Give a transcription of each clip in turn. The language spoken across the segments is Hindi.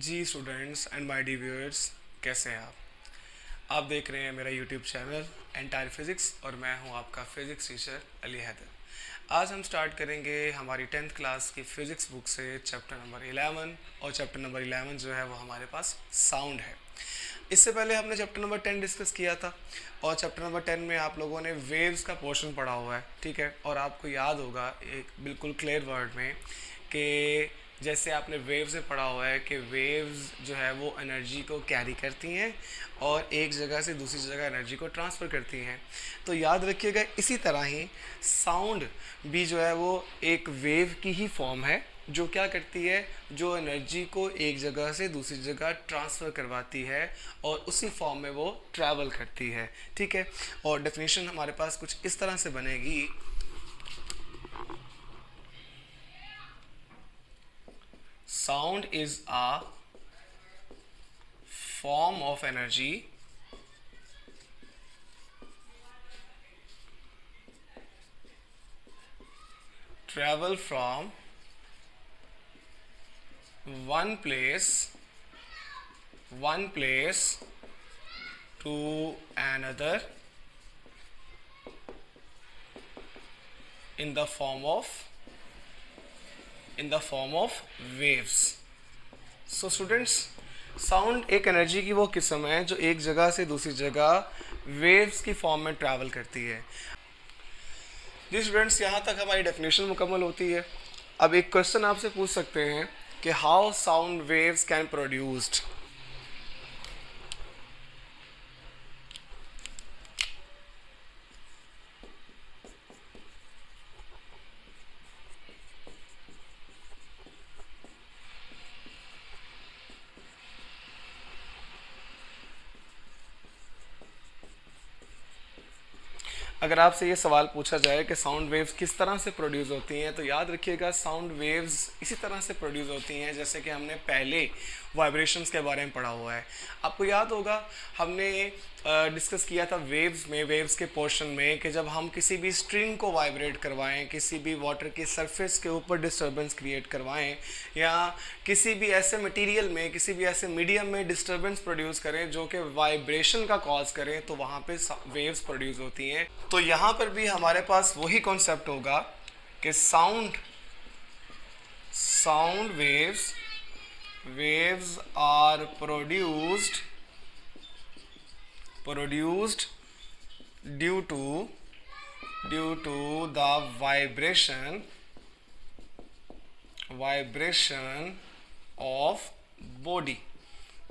Ji students and my dear viewers, कैसे हैं आप देख रहे हैं मेरा यूट्यूब चैनल एंटायर फिज़िक्स और मैं हूं आपका फ़िज़िक्स टीचर अली हैदर। आज हम स्टार्ट करेंगे हमारी 10th क्लास की फ़िज़िक्स बुक से चैप्टर नंबर 11। और चैप्टर नंबर 11 जो है वो हमारे पास साउंड है। इससे पहले हमने चैप्टर नंबर 10 डिस्कस किया था और चैप्टर नंबर 10 में आप लोगों ने वेव्स का पोर्शन पढ़ा हुआ है, ठीक है। और आपको याद होगा एक बिल्कुल क्लियर वर्ड में कि जैसे आपने वेव्स में पढ़ा हुआ है कि वेव्स जो है वो एनर्जी को कैरी करती हैं और एक जगह से दूसरी जगह एनर्जी को ट्रांसफ़र करती हैं। तो याद रखिएगा इसी तरह ही साउंड भी जो है वो एक वेव की ही फॉर्म है जो क्या करती है, जो एनर्जी को एक जगह से दूसरी जगह ट्रांसफ़र करवाती है और उसी फॉर्म में वो ट्रैवल करती है, ठीक है। और डेफिनेशन हमारे पास कुछ इस तरह से बनेगी। Sound is a form of energy travel from one place to another in the form of waves. So students, sound एक एनर्जी की वो किस्म है जो एक जगह से दूसरी जगह वेव्स की फॉर्म में ट्रैवल करती है। जी स्टूडेंट्स, यहाँ तक हमारी डेफिनेशन मुकम्मल होती है। अब एक क्वेश्चन आपसे पूछ सकते हैं कि how sound waves can produced. अगर आपसे ये सवाल पूछा जाए कि साउंड वेव्स किस तरह से प्रोड्यूस होती हैं, तो याद रखिएगा साउंड वेव्स इसी तरह से प्रोड्यूस होती हैं जैसे कि हमने पहले वाइब्रेशंस के बारे में पढ़ा हुआ है। आपको याद होगा हमने डिस्कस किया था वेव्स के पोर्शन में कि जब हम किसी भी स्ट्रिंग को वाइब्रेट करवाएं, किसी भी वाटर की सरफेस के ऊपर डिस्टर्बेंस क्रिएट करवाएं या किसी भी ऐसे मटेरियल में, किसी भी ऐसे मीडियम में डिस्टर्बेंस प्रोड्यूस करें जो कि वाइब्रेशन का कॉज करें, तो वहाँ पे वेव्स प्रोड्यूस होती हैं। तो यहाँ पर भी हमारे पास वही कॉन्सेप्ट होगा कि sound waves are produced due to the vibration of body.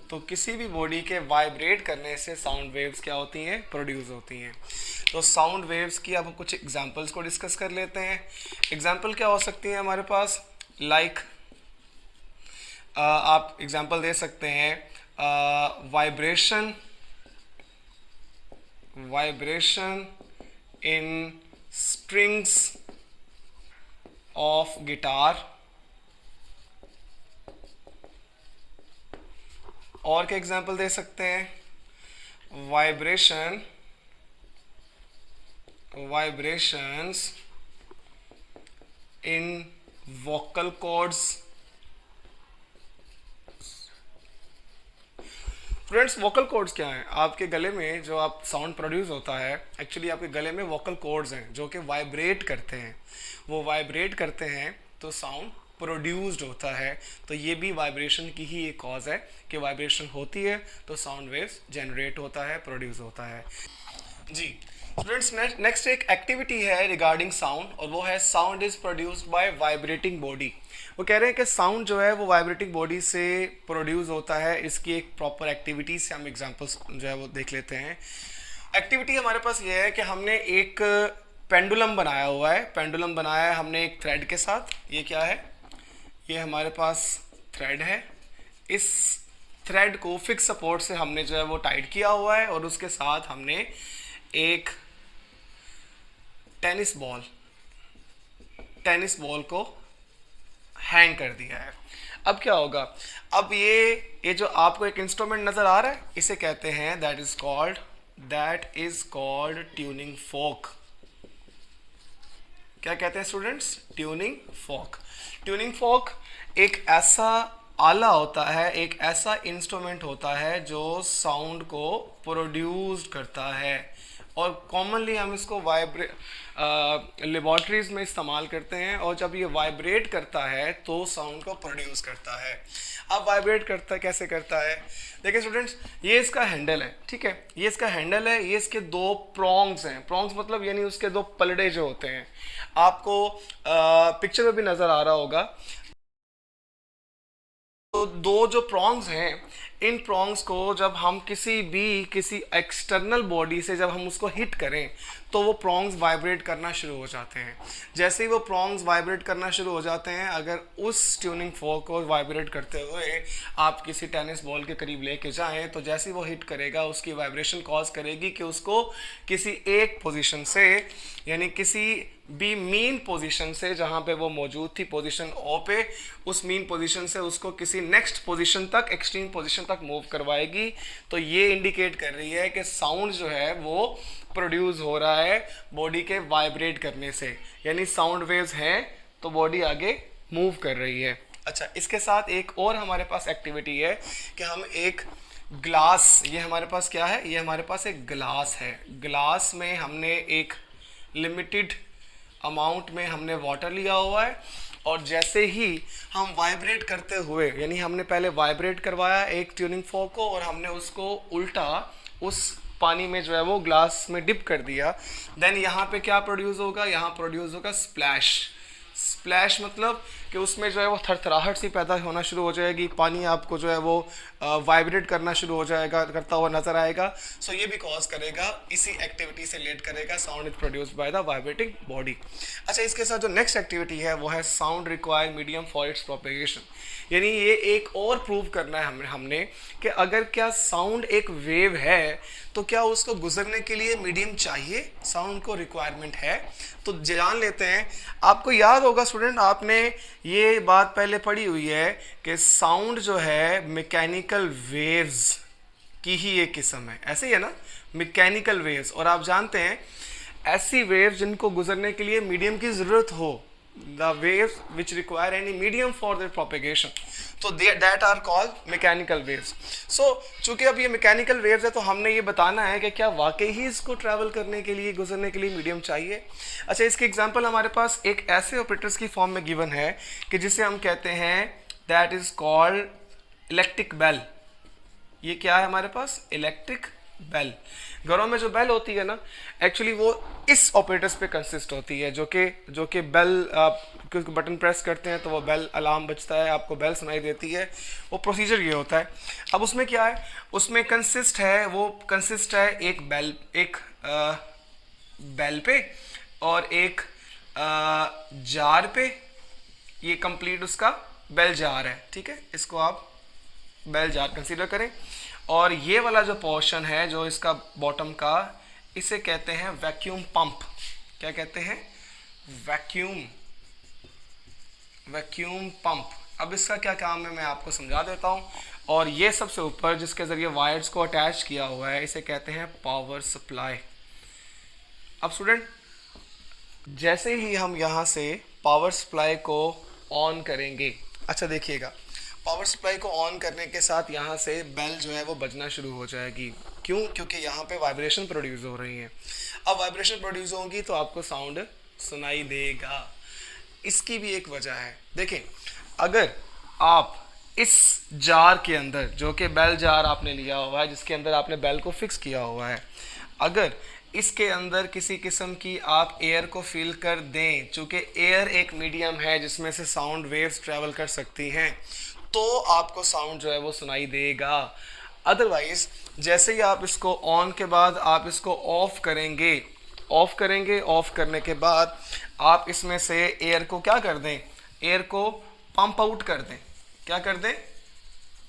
तो किसी भी बॉडी के वाइब्रेट करने से साउंड वेव्स क्या होती हैं, प्रोड्यूस होती हैं। तो साउंड वेव्स की अब कुछ एग्जांपल्स को डिस्कस कर लेते हैं। एग्जांपल क्या हो सकती है हमारे पास, लाइक आप एग्जांपल दे सकते हैं vibration in strings of guitar. और क्या एग्जांपल दे सकते हैं, वाइब्रेशंस इन vocal cords. Friends, vocal cords क्या हैं? आपके गले में जो आप साउंड प्रोड्यूस होता है, एक्चुअली आपके गले में वोकल कॉर्ड्स हैं जो कि वाइब्रेट करते हैं। वो वाइब्रेट करते हैं तो साउंड प्रोड्यूस्ड होता है। तो ये भी वाइब्रेशन की ही एक कॉज है कि वाइब्रेशन होती है तो साउंड वेव्स जनरेट होता है, प्रोड्यूस होता है। जी स्टूडेंट्स, नेक्स्ट एक एक्टिविटी है रिगार्डिंग साउंड और वो है sound is produced by vibrating body. वो कह रहे हैं कि साउंड जो है वो वाइब्रेटिंग बॉडी से प्रोड्यूस होता है। इसकी एक प्रॉपर एक्टिविटी से हम एग्जांपल्स जो है वो देख लेते हैं। एक्टिविटी हमारे पास ये है कि हमने एक पेंडुलम बनाया हुआ है। पेंडुलम बनाया है हमने एक थ्रेड के साथ। ये क्या है, ये हमारे पास थ्रेड है। इस थ्रेड को फिक्स सपोर्ट से हमने जो है वो टाइट किया हुआ है और उसके साथ हमने एक टेनिस बॉल को हैंग कर दिया है। अब क्या होगा, अब ये जो आपको एक इंस्ट्रूमेंट नजर आ रहा है, इसे कहते हैं दैट इज कॉल्ड ट्यूनिंग फोक। क्या कहते हैं स्टूडेंट्स, ट्यूनिंग फोक। ट्यूनिंग फोक एक ऐसा आला होता है एक ऐसा इंस्ट्रूमेंट होता है जो साउंड को प्रोड्यूस करता है, और कॉमनली हम इसको लेबॉर्ट्रीज में इस्तेमाल करते हैं, और जब ये वाइब्रेट करता है तो साउंड को प्रोड्यूस करता है। अब वाइब्रेट करता कैसे करता है, देखिए स्टूडेंट्स, ये इसका हैंडल है, ठीक है, ये इसका हैंडल है, ये इसके दो प्रॉन्ग्स हैं, प्रॉन्ग्स मतलब यानी उसके दो पलड़े जो होते हैं, आपको पिक्चर में भी नज़र आ रहा होगा। तो दो जो प्रॉन्ग्स हैं, इन प्रॉन्ग्स को जब हम किसी एक्सटर्नल बॉडी से जब हम उसको हिट करें तो वो प्रॉन्ग्स वाइब्रेट करना शुरू हो जाते हैं। जैसे ही वो प्रॉन्ग्स वाइब्रेट करना शुरू हो जाते हैं, अगर उस ट्यूनिंग फोर्क को वाइब्रेट करते हुए आप किसी टेनिस बॉल के करीब लेके जाएं, तो जैसे ही वो हिट करेगा उसकी वाइब्रेशन कॉज करेगी कि उसको किसी एक पोजीशन से, यानी किसी भी मीन पोजीशन से जहाँ पे वो मौजूद थी पोजीशन ओ पे, उस मीन पोजीशन से उसको किसी नेक्स्ट पोजीशन तक, एक्सट्रीम पोजीशन तक मूव करवाएगी। तो ये इंडिकेट कर रही है कि साउंड जो है वो प्रोड्यूस हो रहा है बॉडी के वाइब्रेट करने से, यानी साउंड वेव्स हैं तो बॉडी आगे मूव कर रही है। अच्छा, इसके साथ एक और हमारे पास एक्टिविटी है कि हम एक ग्लास, ये हमारे पास क्या है, ये हमारे पास एक ग्लास है, ग्लास में हमने एक लिमिटेड अमाउंट में हमने वाटर लिया हुआ है, और जैसे ही हम वाइब्रेट करते हुए, यानी हमने पहले वाइब्रेट करवाया एक ट्यूनिंग फोर्क को और हमने उसको उल्टा उस पानी में जो है वो ग्लास में डिप कर दिया, देन यहाँ पे क्या प्रोड्यूस होगा, यहाँ प्रोड्यूस होगा स्प्लैश। स्प्लैश मतलब कि उसमें जो है वो थरथराहट सी पैदा होना शुरू हो जाएगी, पानी आपको जो है वो वाइब्रेट करना शुरू हो जाएगा, करता हुआ नजर आएगा। सो ये भी कॉज करेगा, इसी एक्टिविटी से रिलेट करेगा, sound is produced by the vibrating body. अच्छा, इसके साथ जो नेक्स्ट एक्टिविटी है वो है sound require medium for its propagation, यानी ये एक और प्रूव करना है हमने कि अगर क्या साउंड एक वेव है तो क्या उसको गुजरने के लिए मीडियम चाहिए, साउंड को रिक्वायरमेंट है। तो जान लेते हैं, आपको याद होगा स्टूडेंट, आपने ये बात पहले पढ़ी हुई है कि साउंड जो है मैकेनिकल वेव्स की ही एक किस्म है, ऐसे ही है ना, मैकेनिकल वेव्स। और आप जानते हैं ऐसी वेव्स जिनको गुजरने के लिए मीडियम की ज़रूरत हो, the waves which require any medium for their propagation, तो that are called mechanical waves। so चूंकि अब ये mechanical waves है तो हमने ये बताना है कि क्या वाकई ही इसको ट्रैवल करने के लिए, गुजरने के लिए मीडियम चाहिए। अच्छा, इसकी एग्जांपल हमारे पास एक ऐसे ऑपरेटर्स की फॉर्म में गिवन है कि जिसे हम कहते हैं that is called electric bell. ये क्या है हमारे पास, इलेक्ट्रिक बेल। घरों में जो बेल होती है ना, एक्चुअली वो इस ऑपरेटर्स पे कंसिस्ट होती है, जो कि बेल आप बटन प्रेस करते हैं तो वो बेल अलार्म बजता है, आपको बेल सुनाई देती है, वो प्रोसीजर ये होता है। अब उसमें क्या है, उसमें कंसिस्ट है एक बेल पे और एक जार पे, ये कंप्लीट उसका बेल जार है, ठीक है, इसको आप बेल जार कंसीडर करें। और ये वाला जो पोर्शन है जो इसका बॉटम का, इसे कहते हैं वैक्यूम पंप। क्या कहते हैं, वैक्यूम पंप। अब इसका क्या काम है मैं आपको समझा देता हूँ। और ये सबसे ऊपर जिसके ज़रिए वायर्स को अटैच किया हुआ है, इसे कहते हैं पावर सप्लाई। अब स्टूडेंट, जैसे ही हम यहाँ से पावर सप्लाई को ऑन करेंगे, अच्छा देखिएगा, पावर सप्लाई को ऑन करने के साथ यहाँ से बेल जो है वो बजना शुरू हो जाएगी। क्यों, क्योंकि यहाँ पे वाइब्रेशन प्रोड्यूस हो रही है। अब वाइब्रेशन प्रोड्यूस होगी तो आपको साउंड सुनाई देगा। इसकी भी एक वजह है, देखें, अगर आप इस जार के अंदर, जो कि बेल जार आपने लिया हुआ है, जिसके अंदर आपने बेल को फिक्स किया हुआ है, अगर इसके अंदर किसी किस्म की आप एयर को फील कर दें, चूँकि एयर एक मीडियम है जिसमें से साउंड वेव्स ट्रैवल कर सकती हैं, तो आपको साउंड जो है वो सुनाई देगा। अदरवाइज जैसे ही आप इसको ऑन के बाद आप इसको ऑफ करेंगे, ऑफ करने के बाद आप इसमें से एयर को क्या कर दें, एयर को पंप आउट कर दें। क्या कर दें,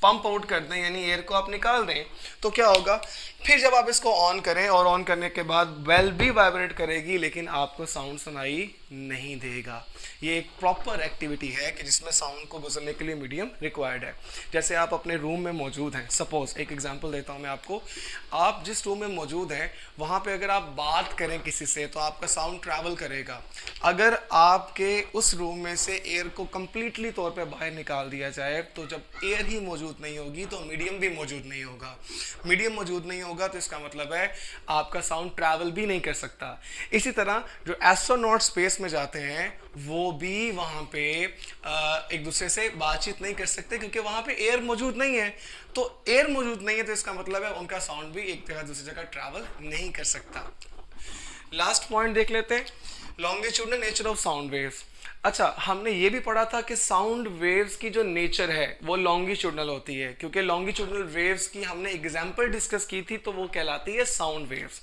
पंप आउट कर दें, यानी एयर को आप निकाल दें। तो क्या होगा, फिर जब आप इसको ऑन करें और ऑन करने के बाद बेल भी वाइब्रेट करेगी, लेकिन आपको साउंड सुनाई नहीं देगा। ये एक प्रॉपर एक्टिविटी है कि जिसमें साउंड को गुजरने के लिए मीडियम रिक्वायर्ड है। जैसे आप अपने रूम में मौजूद हैं, सपोज एक एग्जांपल देता हूँ मैं आपको, आप जिस रूम में मौजूद हैं वहाँ पे अगर आप बात करें किसी से तो आपका साउंड ट्रैवल करेगा। अगर आपके उस रूम में से एयर को कंप्लीटली तौर पे बाहर निकाल दिया जाए तो जब एयर ही मौजूद नहीं होगी तो मीडियम भी मौजूद नहीं होगा। मीडियम मौजूद नहीं होगा तो इसका मतलब है आपका साउंड ट्रैवल भी नहीं कर सकता। इसी तरह जो एस्ट्रोनॉट स्पेस में जाते हैं वो भी वहाँ पे एक दूसरे से बातचीत नहीं कर सकते क्योंकि वहाँ पे एयर मौजूद नहीं है। तो एयर मौजूद नहीं है तो इसका मतलब है उनका साउंड भी एक जगह दूसरी जगह ट्रैवल नहीं कर सकता। लास्ट पॉइंट देख लेते हैं, longitudinal nature of sound waves. अच्छा, हमने ये भी पढ़ा था कि साउंड वेव्स की जो नेचर है वो लॉन्गिट्यूडनल होती है, क्योंकि लॉन्गिट्यूडनल वेव्स की हमने एग्जांपल डिस्कस की थी तो वो कहलाती है साउंड वेव्स।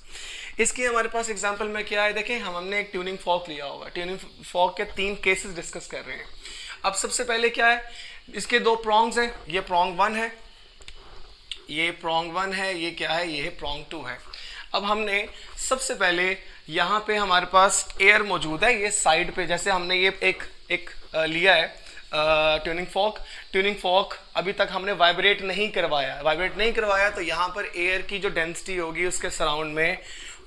इसकी हमारे पास एग्जांपल में क्या है, देखें हमने एक ट्यूनिंग फॉर्क लिया होगा, ट्यूनिंग फॉर्क के 3 केसेस डिस्कस कर रहे हैं। अब सबसे पहले क्या है, इसके 2 प्रॉन्ग्स हैं, ये प्रॉन्ग 1 है, ये प्रॉन्ग 1 है, ये क्या है, ये प्रॉन्ग 2 है। अब हमने सबसे पहले यहाँ पे हमारे पास एयर मौजूद है, ये साइड पे, जैसे हमने ये एक लिया है ट्यूनिंग फॉर्क अभी तक हमने वाइब्रेट नहीं करवाया तो यहाँ पर एयर की जो डेंसिटी होगी उसके सराउंड में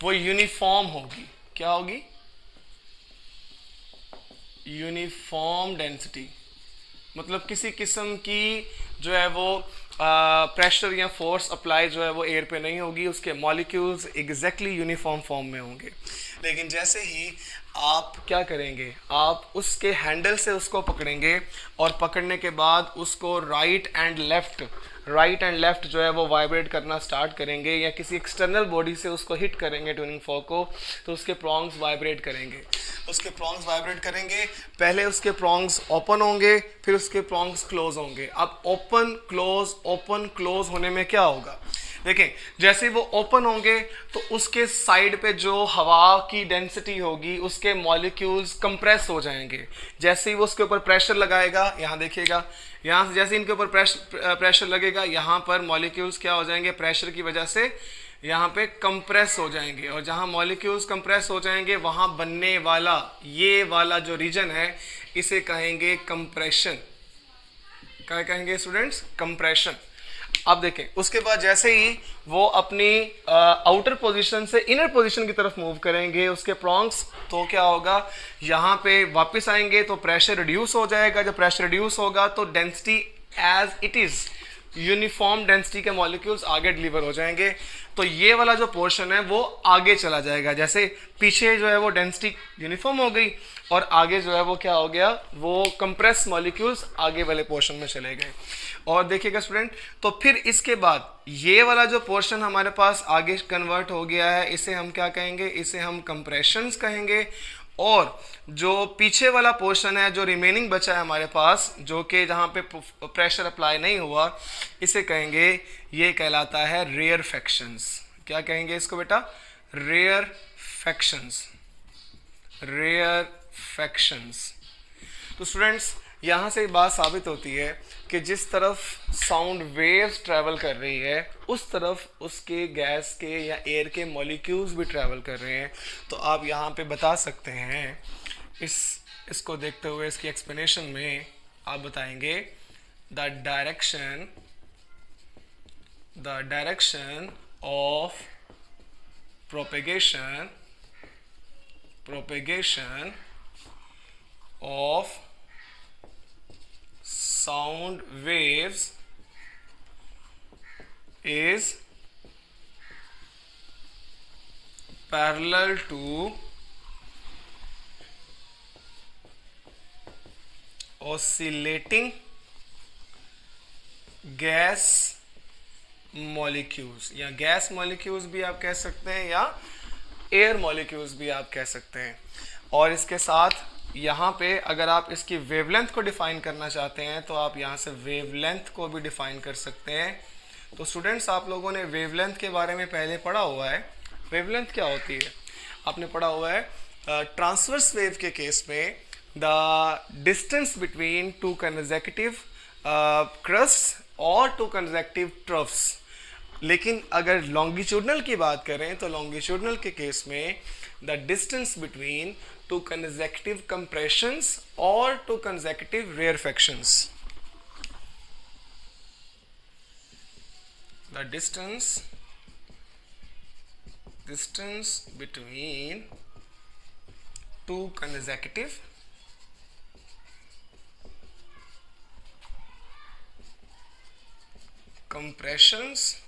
वो यूनिफॉर्म होगी। क्या होगी? यूनिफॉर्म डेंसिटी, मतलब किसी किस्म की जो है वो प्रेशर या फोर्स अप्लाई जो है वो एयर पे नहीं होगी, उसके मॉलिक्यूल्स एग्जैक्टली यूनिफॉर्म फॉर्म में होंगे। लेकिन जैसे ही आप क्या करेंगे, आप उसके हैंडल से उसको पकड़ेंगे और पकड़ने के बाद उसको राइट एंड लेफ्ट जो है वो वाइब्रेट करना स्टार्ट करेंगे या किसी एक्सटर्नल बॉडी से उसको हिट करेंगे ट्यूनिंग फॉर्क को, तो उसके प्रॉन्ग्स वाइब्रेट करेंगे। पहले उसके प्रॉन्ग्स ओपन होंगे, फिर उसके प्रॉन्ग्स क्लोज होंगे। अब ओपन क्लोज होने में क्या होगा, देखें जैसे वो ओपन होंगे तो उसके साइड पे जो हवा की डेंसिटी होगी उसके मॉलिक्यूल्स कंप्रेस हो जाएंगे। जैसे ही वो उसके ऊपर प्रेशर लगाएगा, यहाँ देखिएगा, यहाँ से जैसे इनके ऊपर प्रेशर लगेगा यहाँ पर मॉलिक्यूल्स क्या हो जाएंगे, प्रेशर की वजह से यहाँ पे कंप्रेस हो जाएंगे। और जहाँ मॉलिक्यूल्स कंप्रेस हो जाएंगे वहाँ बनने वाला ये वाला जो रीजन है इसे कहेंगे कंप्रेशन। क्या कहेंगे स्टूडेंट्स? कंप्रेशन। अब देखें उसके बाद जैसे ही वो अपनी आउटर पोजीशन से इनर पोजीशन की तरफ मूव करेंगे उसके प्रॉन्ग्स, तो क्या होगा, यहाँ पे वापस आएंगे तो प्रेशर रिड्यूस हो जाएगा। जब प्रेशर रिड्यूस होगा तो density as it is uniform density के मॉलिक्यूल्स आगे डिलीवर हो जाएंगे। तो ये वाला जो पोर्शन है वो आगे चला जाएगा, जैसे पीछे जो है वो डेंसिटी यूनिफॉर्म हो गई और आगे जो है वो क्या हो गया, वो कंप्रेस मॉलिक्यूल्स आगे वाले पोर्शन में चले गए। और देखिएगा स्टूडेंट, तो फिर इसके बाद ये वाला जो पोर्शन हमारे पास आगे कन्वर्ट हो गया है इसे हम क्या कहेंगे, इसे हम कंप्रेशंस कहेंगे। और जो पीछे वाला पोर्शन है जो रिमेनिंग बचा है हमारे पास, जो कि जहाँ पे प्रेशर अप्लाई नहीं हुआ, इसे कहेंगे, ये कहलाता है रेयरफैक्शंस। क्या कहेंगे इसको बेटा? रेयरफैक्शंस। तो स्टूडेंट्स यहाँ से बात साबित होती है कि जिस तरफ साउंड वेव्स ट्रैवल कर रही है उस तरफ उसके गैस के या एयर के मॉलिक्यूल्स भी ट्रैवल कर रहे हैं। तो आप यहाँ पे बता सकते हैं, इसको देखते हुए इसकी एक्सप्लेनेशन में आप बताएंगे the direction of propagation of sound waves is parallel to oscillating gas molecules, या गैस मॉलिक्यूल्स भी आप कह सकते हैं या एयर मॉलिक्यूल्स भी आप कह सकते हैं। और इसके साथ यहाँ पे अगर आप इसकी वेवलेंथ को डिफाइन करना चाहते हैं तो आप यहाँ से वेवलेंथ को भी डिफाइन कर सकते हैं। तो स्टूडेंट्स आप लोगों ने वेवलेंथ के बारे में पहले पढ़ा हुआ है। वेवलेंथ क्या होती है आपने पढ़ा हुआ है। ट्रांसवर्स वेव के केस में the distance between 2 consecutive crust और 2 कंसेक्यूटिव ट्रफ्स। लेकिन अगर लॉन्गिट्यूडनल की बात करें तो लॉन्गिट्यूडनल के केस में the distance between two consecutive compressions or two consecutive rarefactions. The distance between two consecutive compressions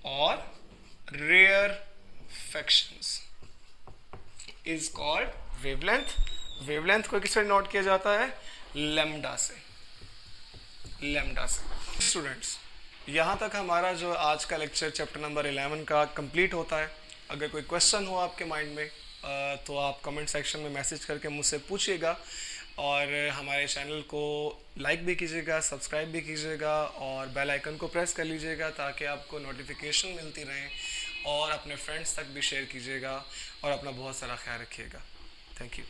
or rarefactions is called wavelength. wavelength को किससे नोट किया जाता है? लैम्डा से। स्टूडेंट्स, यहाँ तक हमारा जो आज का लेक्चर चैप्टर नंबर 11 का कंप्लीट होता है। अगर कोई क्वेश्चन हो आपके माइंड में तो आप कमेंट सेक्शन में मैसेज करके मुझसे पूछिएगा, और हमारे चैनल को लाइक भी कीजिएगा, सब्सक्राइब भी कीजिएगा, और बेल आइकन को प्रेस कर लीजिएगा ताकि आपको नोटिफिकेशन मिलती रहे, और अपने फ्रेंड्स तक भी शेयर कीजिएगा, और अपना बहुत सारा ख्याल रखिएगा। Thank you.